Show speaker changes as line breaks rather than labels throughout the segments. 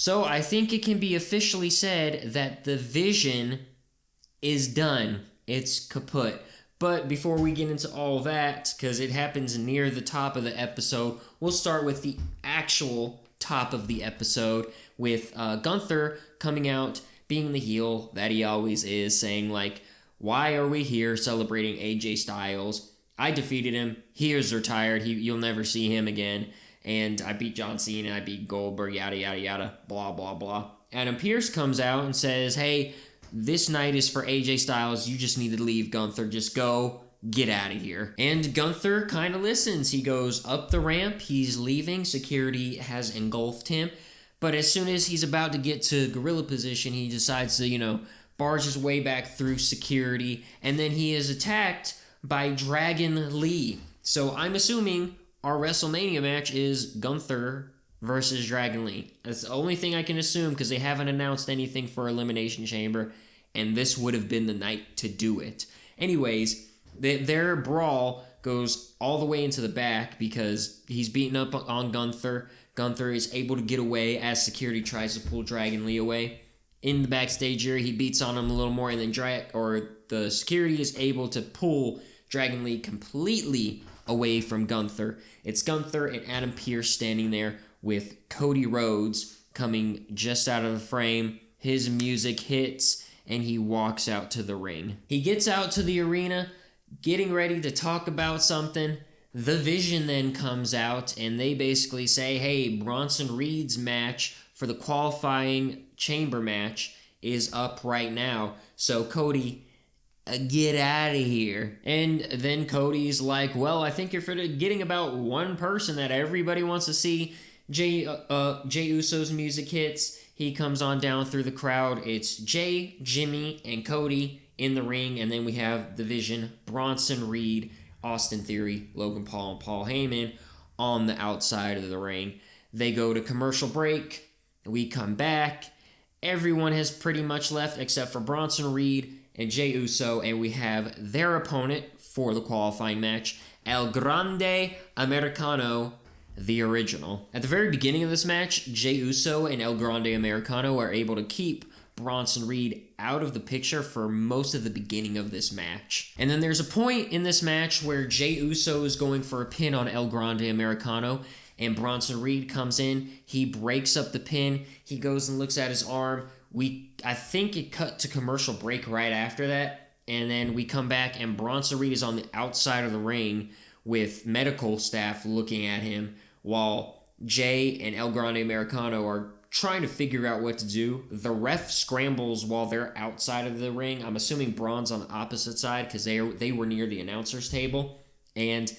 So I think it can be officially said that the vision is done. It's kaput. But before we get into all that, because it happens near the top of the episode, we'll start with the actual top of the episode with Gunther coming out, being the heel that he always is, saying like, why are we here celebrating AJ Styles? I defeated him. He is retired. You'll never see him again. And I beat John Cena. I beat Goldberg, yada, yada, yada, blah, blah, blah. Adam Pearce comes out and says, hey, this night is for AJ Styles. You just need to leave, Gunther. Just go. Get out of here. And Gunther kind of listens. He goes up the ramp. He's leaving. Security has engulfed him. But as soon as he's about to get to gorilla position, he decides to, barge his way back through security. And then he is attacked by Dragon Lee. So I'm assuming our WrestleMania match is Gunther versus Dragon Lee. That's the only thing I can assume because they haven't announced anything for Elimination Chamber, and this would have been the night to do it. Anyways, their brawl goes all the way into the back because he's beating up on Gunther. Gunther is able to get away as security tries to pull Dragon Lee away. In the backstage area, he beats on him a little more, and then the security is able to pull Dragon Lee completely away from Gunther. It's Gunther and Adam Pearce standing there with Cody Rhodes coming just out of the frame. His music hits, and he walks out to the ring. He gets out to the arena, getting ready to talk about something. The Vision then comes out, and they basically say, hey, Bronson Reed's match for the qualifying chamber match is up right now. So, Cody, get out of here. And then Cody's like, well, I think you're forgetting about one person that everybody wants to see. Jey Uso's music hits. He comes on down through the crowd. It's Jey, Jimmy, and Cody in the ring. And then we have the Vision, Bronson Reed, Austin Theory, Logan Paul, and Paul Heyman on the outside of the ring. They go to commercial break. We come back. Everyone has pretty much left except for Bronson Reed and Jey Uso. And we have their opponent for the qualifying match, El Grande Americano, the original. At the very beginning of this match, Jey Uso and El Grande Americano are able to keep Bronson Reed out of the picture for most of the beginning of this match. And then there's a point in this match where Jey Uso is going for a pin on El Grande Americano, and Bronson Reed comes in. He breaks up the pin. He goes and looks at his arm. I think it cut to commercial break right after that, and then we come back, and Bronson Reed is on the outside of the ring with medical staff looking at him, while Jey and El Grande Americano are trying to figure out what to do. The ref scrambles while they're outside of the ring. I'm assuming Braun's on the opposite side because they were near the announcer's table. And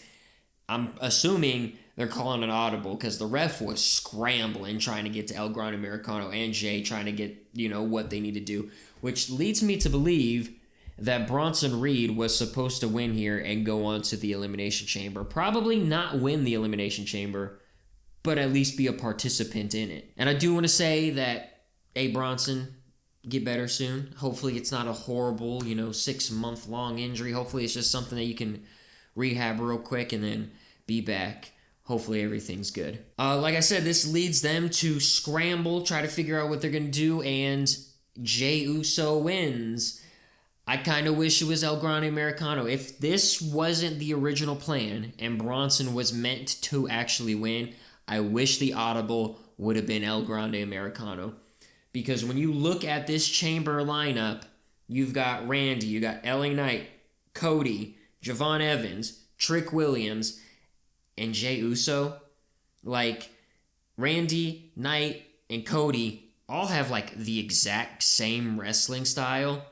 I'm assuming they're calling an audible because the ref was scrambling trying to get to El Grande Americano and Jey trying to get, what they need to do. Which leads me to believe that Bronson Reed was supposed to win here and go on to the Elimination Chamber. Probably not win the Elimination Chamber, but at least be a participant in it. And I do want to say that, hey, Bronson, get better soon. Hopefully it's not a horrible, 6-month-long injury. Hopefully it's just something that you can rehab real quick and then be back. Hopefully everything's good. Like I said, this leads them to scramble, try to figure out what they're going to do, and Jey Uso wins. I kind of wish it was El Grande Americano. If this wasn't the original plan and Bronson was meant to actually win, I wish the audible would have been El Grande Americano. Because when you look at this chamber lineup, you've got Randy, you got LA Knight, Cody, Jevon Evans, Trick Williams, and Jey Uso. Like, Randy, Knight, and Cody all have the exact same wrestling style.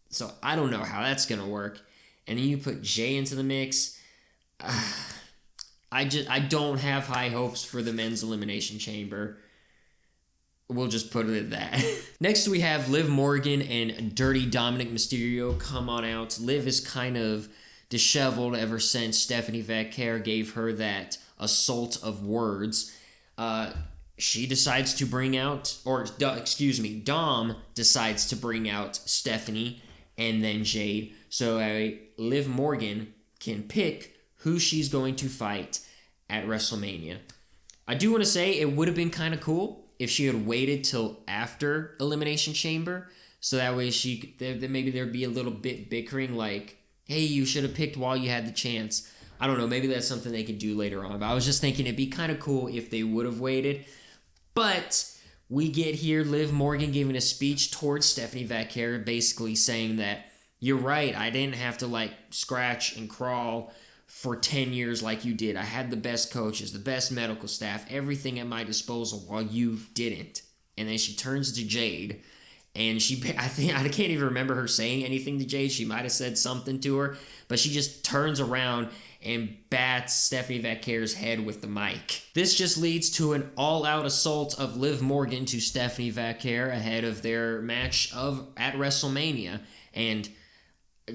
So I don't know how that's going to work. And then you put Jey into the mix. I don't have high hopes for the men's Elimination Chamber. We'll just put it at that. Next we have Liv Morgan and Dirty Dominic Mysterio come on out. Liv is kind of disheveled ever since Stephanie Vaquer gave her that assault of words. She decides to bring out, Dom decides to bring out Stephanie and then Jade, so Liv Morgan can pick who she's going to fight at WrestleMania. I do want to say it would have been kind of cool if she had waited till after Elimination Chamber, so that way maybe there'd be a little bit bickering, like, hey, you should have picked while you had the chance. I don't know, maybe that's something they could do later on, but I was just thinking it'd be kind of cool if they would have waited. But we get here Liv Morgan giving a speech towards Stephanie Vaquer, basically saying that, you're right, I didn't have to, like, scratch and crawl for 10 years like you did. I had the best coaches, the best medical staff, everything at my disposal while you didn't. And then she turns to Jade, and I can't even remember her saying anything to Jade. She might have said something to her, but she just turns around and bats Stephanie Vaquer's head with the mic. This just leads to an all-out assault of Liv Morgan to Stephanie Vaquer ahead of their match at WrestleMania. And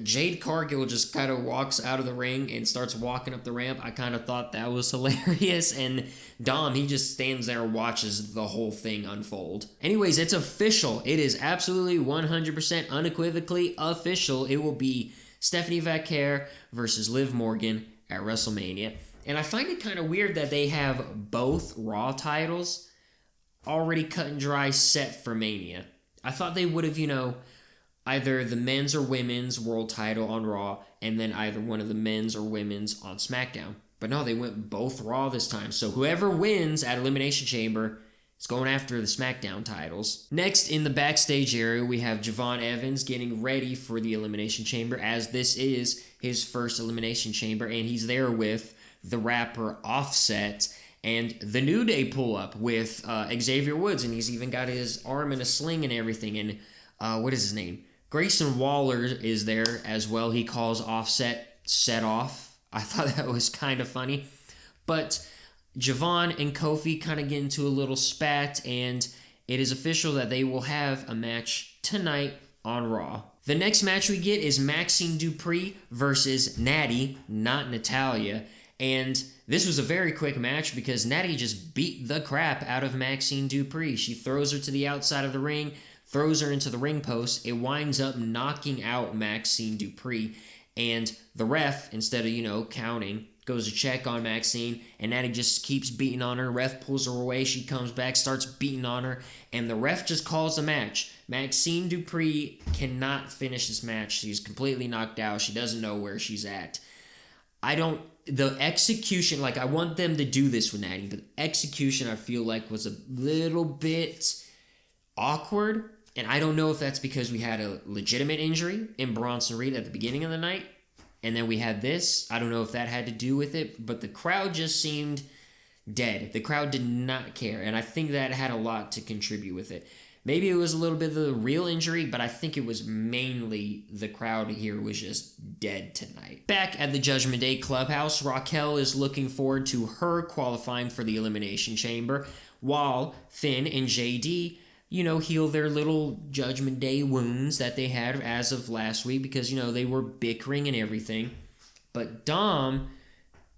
Jade Cargill just kind of walks out of the ring and starts walking up the ramp. I kind of thought that was hilarious. And Dom, he just stands there and watches the whole thing unfold. Anyways, it's official. It is absolutely 100% unequivocally official. It will be Stephanie Vaquer versus Liv Morgan at WrestleMania. And I find it kind of weird that they have both Raw titles already cut and dry set for Mania. I thought they would have, either the men's or women's world title on Raw, and then either one of the men's or women's on SmackDown. But no, they went both Raw this time. So whoever wins at Elimination Chamber is going after the SmackDown titles. Next, in the backstage area, we have Jevon Evans getting ready for the Elimination Chamber, as this is his first Elimination Chamber, and he's there with the rapper Offset and the New Day pull up with Xavier Woods, and he's even got his arm in a sling and everything. And what is his name? Grayson Waller is there as well. He calls Offset set off. I thought that was kind of funny. But Jevon and Kofi kind of get into a little spat, and it is official that they will have a match tonight on Raw. The next match we get is Maxxine Dupri versus Natty, not Natalya. And this was a very quick match because Natty just beat the crap out of Maxxine Dupri. She throws her to the outside of the ring, throws her into the ring post. It winds up knocking out Maxxine Dupri. And the ref, instead of, counting, goes to check on Maxxine, and Natty just keeps beating on her. Ref pulls her away. She comes back, starts beating on her, and the ref just calls the match. Maxxine Dupri cannot finish this match. She's completely knocked out. She doesn't know where she's at. The execution, I want them to do this with Natty, but the execution, I feel like, was a little bit awkward. And I don't know if that's because we had a legitimate injury in Bronson Reed at the beginning of the night, and then we had this. I don't know if that had to do with it, but the crowd just seemed dead. The crowd did not care, and I think that had a lot to contribute with it. Maybe it was a little bit of the real injury, but I think it was mainly the crowd here was just dead tonight. Back at the Judgment Day Clubhouse, Raquel is looking forward to her qualifying for the Elimination Chamber, while Finn and JD heal their little Judgment Day wounds that they had as of last week because, they were bickering and everything. But Dom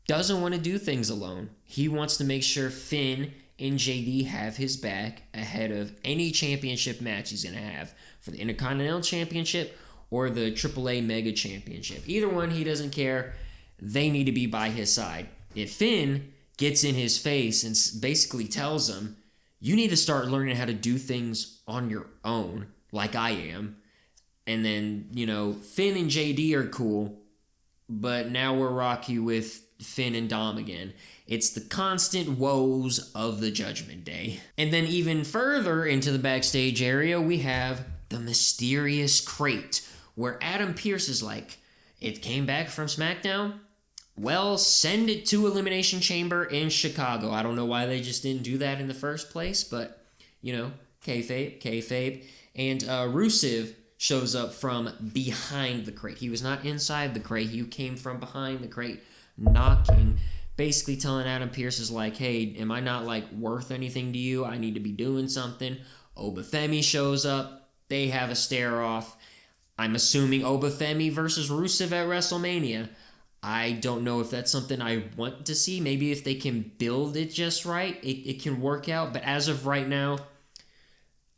doesn't want to do things alone. He wants to make sure Finn and JD have his back ahead of any championship match he's going to have for the Intercontinental Championship or the AAA Mega Championship. Either one, he doesn't care. They need to be by his side. If Finn gets in his face and basically tells him, you need to start learning how to do things on your own, like I am. And then, Finn and JD are cool, but now we're rocky with Finn and Dom again. It's the constant woes of the Judgment Day. And then even further into the backstage area, we have the mysterious crate, where Adam Pearce is like, it came back from SmackDown? Well, send it to Elimination Chamber in Chicago. I don't know why they just didn't do that in the first place, but, kayfabe. And Rusev shows up from behind the crate. He was not inside the crate. He came from behind the crate, knocking, basically telling Adam Pearce is like, hey, am I not, worth anything to you? I need to be doing something. Oba Femi shows up. They have a stare-off. I'm assuming Oba Femi versus Rusev at WrestleMania. I don't know if that's something I want to see. Maybe if they can build it just right, it can work out. But as of right now,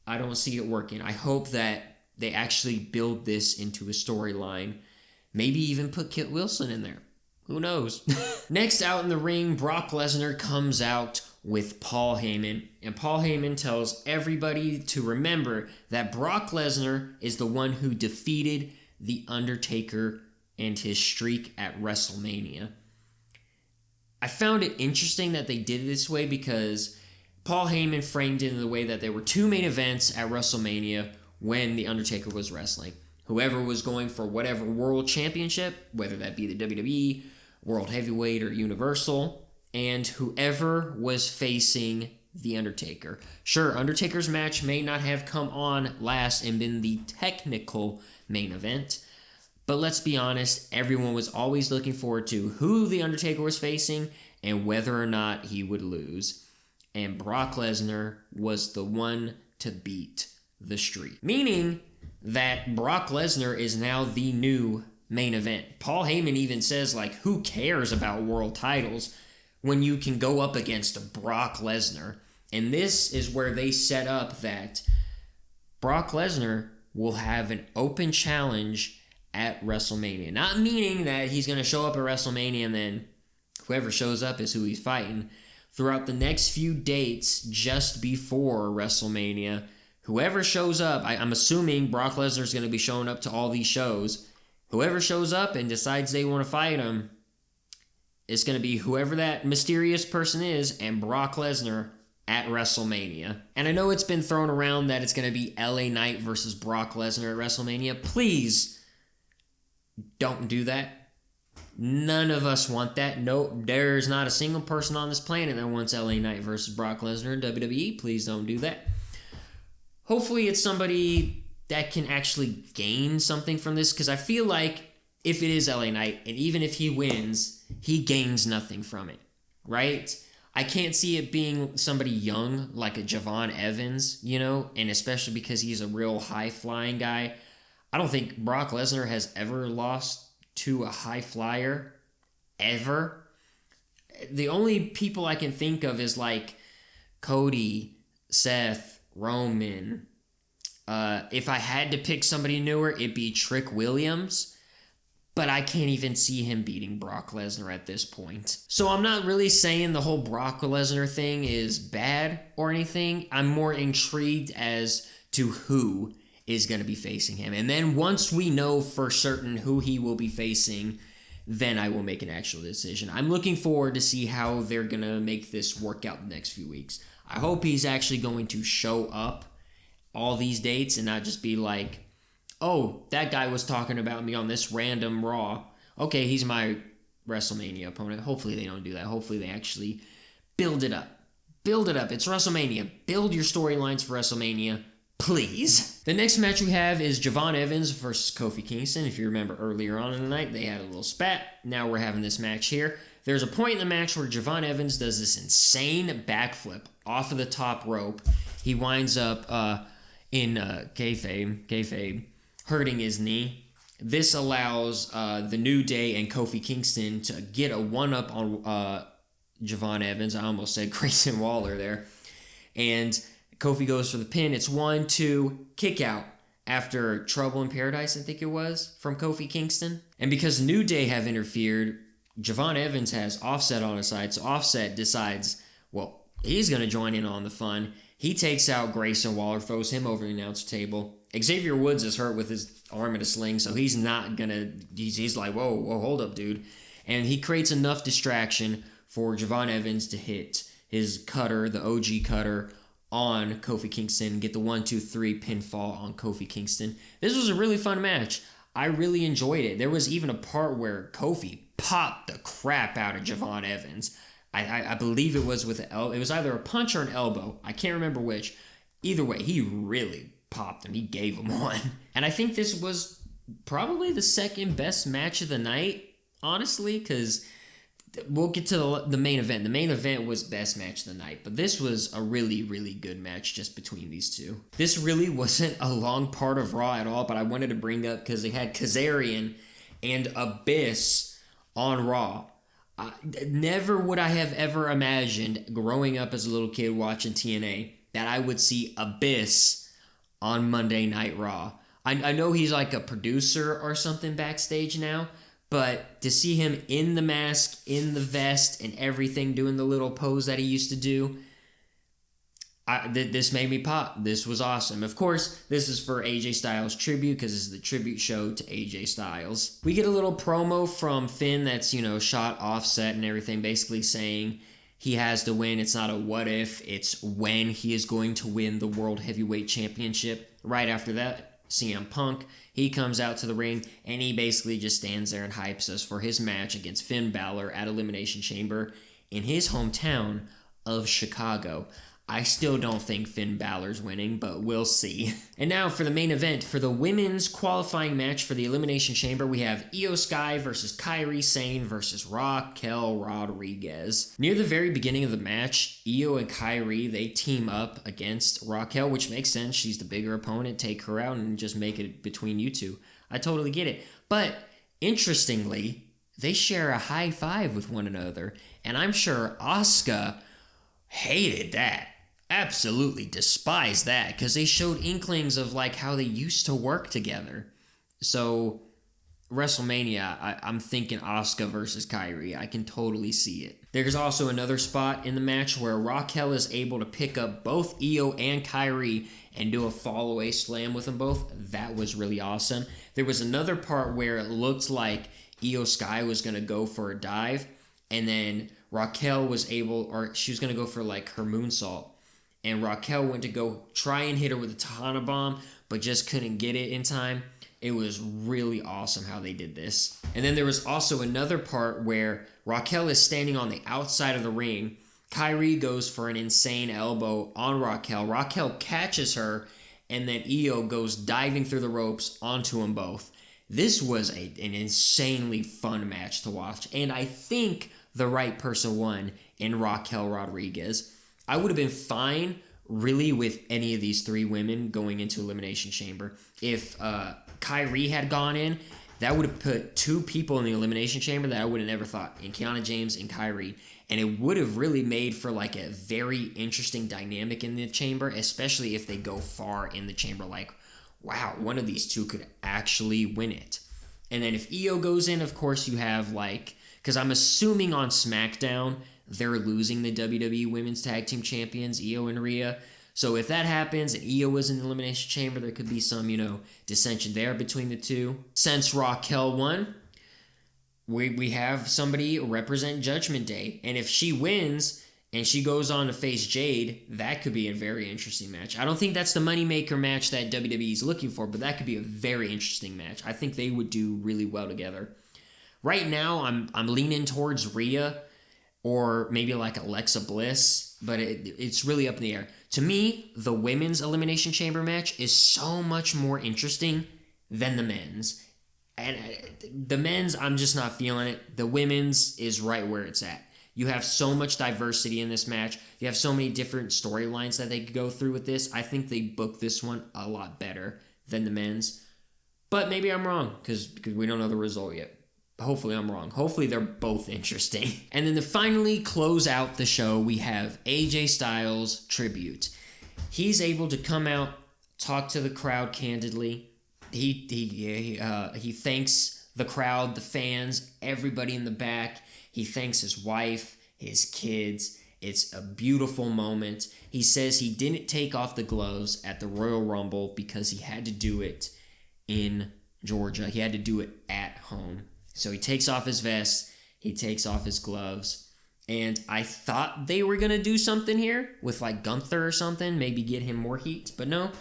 I don't see it working. I hope that they actually build this into a storyline. Maybe even put Kit Wilson in there. Who knows? Next out in the ring, Brock Lesnar comes out with Paul Heyman. And Paul Heyman tells everybody to remember that Brock Lesnar is the one who defeated The Undertaker and his streak at WrestleMania. I found it interesting that they did it this way because Paul Heyman framed it in the way that there were two main events at WrestleMania when The Undertaker was wrestling. Whoever was going for whatever world championship, whether that be the WWE, World Heavyweight, or Universal, and whoever was facing The Undertaker. Sure, Undertaker's match may not have come on last and been the technical main event, but let's be honest, everyone was always looking forward to who The Undertaker was facing and whether or not he would lose. And Brock Lesnar was the one to beat the streak. Meaning that Brock Lesnar is now the new main event. Paul Heyman even says, like, who cares about world titles when you can go up against Brock Lesnar? And this is where they set up that Brock Lesnar will have an open challenge at WrestleMania. Not meaning that he's going to show up at WrestleMania and then whoever shows up is who he's fighting. Throughout the next few dates just before WrestleMania, whoever shows up, I'm assuming Brock Lesnar is going to be showing up to all these shows. Whoever shows up and decides they want to fight him, it's going to be whoever that mysterious person is and Brock Lesnar at WrestleMania. And I know it's been thrown around that it's going to be LA Knight versus Brock Lesnar at WrestleMania. Please don't do that. None of us want that. No, there's not a single person on this planet that wants LA Knight versus Brock Lesnar in WWE. Please don't do that. Hopefully it's somebody that can actually gain something from this, because I feel like if it is LA Knight, and even if he wins, he gains nothing from it, right? I can't see it being somebody young like a Jevon Evans, and especially because he's a real high-flying guy. I don't think Brock Lesnar has ever lost to a high flyer, ever. The only people I can think of is like Cody, Seth, Roman. If I had to pick somebody newer, it'd be Trick Williams, but I can't even see him beating Brock Lesnar at this point. So I'm not really saying the whole Brock Lesnar thing is bad or anything. I'm more intrigued as to who is going to be facing him. And then once we know for certain who he will be facing, then I will make an actual decision. I'm looking forward to see how they're going to make this work out the next few weeks. I hope he's actually going to show up all these dates and not just be like, oh, that guy was talking about me on this random Raw. Okay, he's my WrestleMania opponent. Hopefully they don't do that. Hopefully they actually build it up. Build it up. It's WrestleMania. Build your storylines for WrestleMania, please. The next match we have is Jevon Evans versus Kofi Kingston. If you remember earlier on in the night, they had a little spat. Now we're having this match here. There's a point in the match where Jevon Evans does this insane backflip off of the top rope. He winds up in kayfabe, hurting his knee. This allows the New Day and Kofi Kingston to get a one-up on Jevon Evans. I almost said Grayson Waller there. And Kofi goes for the pin. It's 1-2, kick out after Trouble in Paradise, I think it was, from Kofi Kingston. And because New Day have interfered, Jevon Evans has Offset on his side. So Offset decides, well, he's going to join in on the fun. He takes out Grayson Waller, throws him over the announce table. Xavier Woods is hurt with his arm in a sling, so he's not going to... He's like, whoa, hold up, dude. And he creates enough distraction for Jevon Evans to hit his cutter, the OG cutter, on Kofi Kingston, get the 1-2-3 pinfall on Kofi Kingston. This was a really fun match. I really enjoyed it. There was even a part where Kofi popped the crap out of Jevon Evans. I believe it was with it was either a punch or an elbow. I can't remember which. Either way, he really popped him. He gave him one. And I think this was probably the second best match of the night, honestly, because we'll get to the main event. The main event was best match of the night, but this was a really, really good match just between these two. This really wasn't a long part of Raw at all, but I wanted to bring up because they had Kazarian and Abyss on Raw. Never would I have ever imagined growing up as a little kid watching TNA that I would see Abyss on Monday Night Raw. I know he's like a producer or something backstage now, But to see him in the mask, in the vest, and everything, doing the little pose that he used to do, this made me pop. This was awesome. Of course, this is for AJ Styles tribute because this is the tribute show to AJ Styles. We get a little promo from Finn that's, shot offset and everything, basically saying he has to win. It's not a what if, it's when he is going to win the World Heavyweight Championship. Right after that, CM Punk, he comes out to the ring and he basically just stands there and hypes us for his match against Finn Balor at Elimination Chamber in his hometown of Chicago. I still don't think Finn Balor's winning, but we'll see. And now for the main event, for the women's qualifying match for the Elimination Chamber, we have Io Sky versus Kairi Sane versus Raquel Rodriguez. Near the very beginning of the match, Io and Kairi, they team up against Raquel, which makes sense. She's the bigger opponent. Take her out and just make it between you two. I totally get it. But interestingly, they share a high five with one another, and I'm sure Asuka hated that. Absolutely despised that, because they showed inklings of how they used to work together. So WrestleMania, I'm thinking Asuka versus Kairi. I can totally see it. There's also another spot in the match where Raquel is able to pick up both Io and Kairi and do a fall-away slam with them both. That was really awesome. There was another part where it looked like Io Sky was going to go for a dive, and then Raquel was able, or she was going to go for her moonsault. And Raquel went to go try and hit her with a Tejana bomb, but just couldn't get it in time. It was really awesome how they did this. And then there was also another part where Raquel is standing on the outside of the ring. Kairi goes for an insane elbow on Raquel. Raquel catches her, and then Io goes diving through the ropes onto them both. This was an insanely fun match to watch, and I think the right person won in Raquel Rodriguez. I would have been fine, really, with any of these three women going into Elimination Chamber. If Kairi had gone in, that would have put two people in the Elimination Chamber that I would have never thought, in Kiana James and Kairi. And it would have really made for a very interesting dynamic in the chamber, especially if they go far in the chamber. Wow, one of these two could actually win it. And then if Io goes in, of course, you have because I'm assuming on SmackDown, they're losing the WWE Women's Tag Team Champions, Io and Rhea. So if that happens and Io was in the Elimination Chamber, there could be some, dissension there between the two. Since Raquel won, we have somebody represent Judgment Day. And if she wins and she goes on to face Jade, that could be a very interesting match. I don't think that's the moneymaker match that WWE is looking for, but that could be a very interesting match. I think they would do really well together. Right now, I'm leaning towards Rhea, or maybe Alexa Bliss, but it's really up in the air. To me, the women's Elimination Chamber match is so much more interesting than the men's. And the men's, I'm just not feeling it. The women's is right where it's at. You have so much diversity in this match. You have so many different storylines that they could go through with this. I think they booked this one a lot better than the men's. But maybe I'm wrong, because we don't know the result yet. Hopefully I'm wrong. Hopefully they're both interesting. And then to finally close out the show, we have AJ Styles tribute. He's able to come out, talk to the crowd candidly. He thanks the crowd, the fans, everybody in the back. He thanks his wife, his kids. It's a beautiful moment. He says he didn't take off the gloves at the Royal Rumble because he had to do it in Georgia. He had to do it at home. So he takes off his vest, he takes off his gloves, and I thought they were going to do something here with Gunther or something, maybe get him more heat, but no,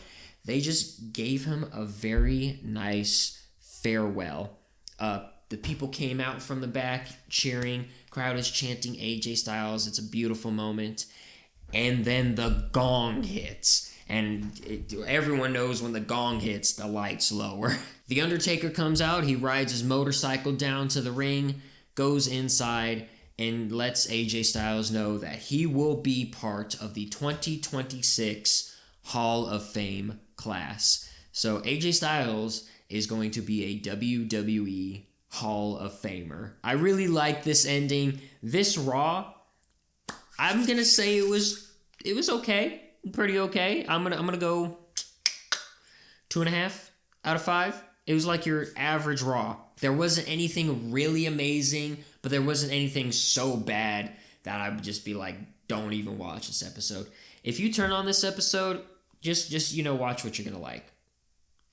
they just gave him a very nice farewell. The people came out from the back cheering, crowd is chanting AJ Styles, it's a beautiful moment, and then the gong hits. And everyone knows when the gong hits, the lights lower. The Undertaker comes out. He rides his motorcycle down to the ring, goes inside, and lets AJ Styles know that he will be part of the 2026 Hall of Fame class. So AJ Styles is going to be a WWE Hall of Famer. I really like this ending. This Raw, I'm going to say it was okay. Pretty okay. I'm gonna go 2.5 out of 5. It was your average Raw. There wasn't anything really amazing, but there wasn't anything so bad that I would just be like, don't even watch this episode. If you turn on this episode, just watch what you're going to like,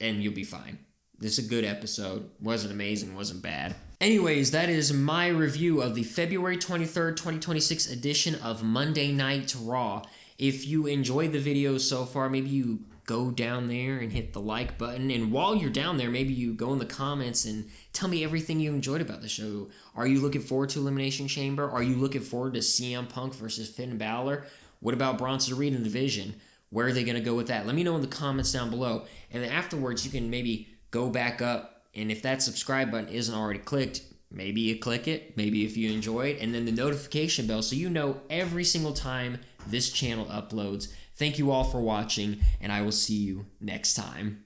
and you'll be fine. This is a good episode. Wasn't amazing, wasn't bad. Anyways, that is my review of the February 23rd, 2026 edition of Monday Night Raw. If you enjoyed the video so far, maybe you go down there and hit the like button. And while you're down there, maybe you go in the comments and tell me everything you enjoyed about the show. Are you looking forward to Elimination Chamber? Are you looking forward to CM Punk versus Finn Balor? What about Bronson Reed and the Vision? Where are they going to go with that? Let me know in the comments down below. And then afterwards, you can maybe go back up. And if that subscribe button isn't already clicked, maybe you click it. Maybe if you enjoy it. And then the notification bell so you know every single time this channel uploads. Thank you all for watching, and I will see you next time.